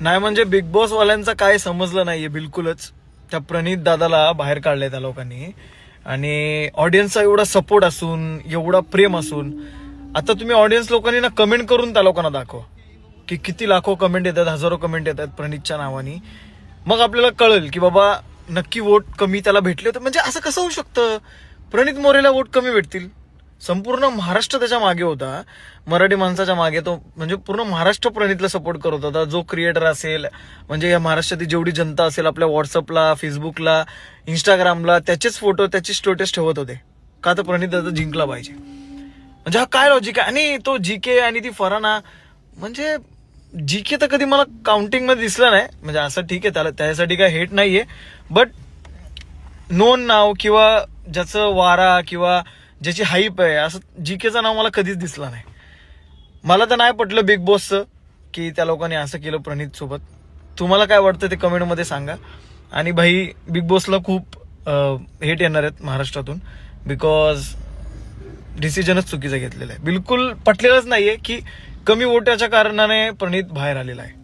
नाही म्हणजे big boss वाल्यांचं काय समजलं नाहीये बिलकुलच. त्या प्रणित दादाला बाहेर काढलंय त्या लोकांनी आणि ऑडियन्सचा एवढा सपोर्ट असून एवढा प्रेम असून आता तुम्ही ऑडियन्स लोकांनी ना कमेंट करून त्या लोकांना दाखवा की किती लाखो कमेंट येतात, हजारो कमेंट येतात प्रणितच्या नावाने. मग आपल्याला कळेल की बाबा नक्की वोट कमी त्याला भेटले होते. म्हणजे असं कसं होऊ शकतं? प्रणित मोरेला वोट कमी भेटतील? संपूर्ण महाराष्ट्र त्याच्या मागे होता, मराठी माणसाच्या मागे. तो म्हणजे पूर्ण महाराष्ट्र प्रणितला सपोर्ट करत होता. जो क्रिएटर असेल म्हणजे या महाराष्ट्रातील जेवढी जनता असेल आपल्या व्हॉट्सअपला, फेसबुकला, इंस्टाग्रामला त्याचेच फोटो त्याची स्टेटस ठेवत होते का तर प्रणित दादा जिंकला पाहिजे. म्हणजे हा काय लॉजिक आहे? आणि तो जीके आणि ती फराना, म्हणजे जीके तर कधी मला काउंटिंग मध्ये दिसला नाही. म्हणजे असं ठीक आहे, त्याला त्यासाठी काय हेट नाहीये, बट नोन नाव किंवा ज्याचं वारा किंवा ज्याची हाईप आहे असं जीकेचं नाव मला कधीच दिसला नाही. मला तर नाही पटलं बिग बॉसचं की त्या लोकांनी असं केलं प्रणित सोबत. तुम्हाला काय वाटतं ते कमेंटमध्ये सांगा. आणि भाई बिग बॉसला खूप हेट येणार आहेत महाराष्ट्रातून, बिकॉज डिसिजनच चुकीचा घेतलेला आहे. बिलकुल पटलेलंच नाहीये की कमी वोटाच्या कारणाने प्रणित बाहेर आलेला आहे.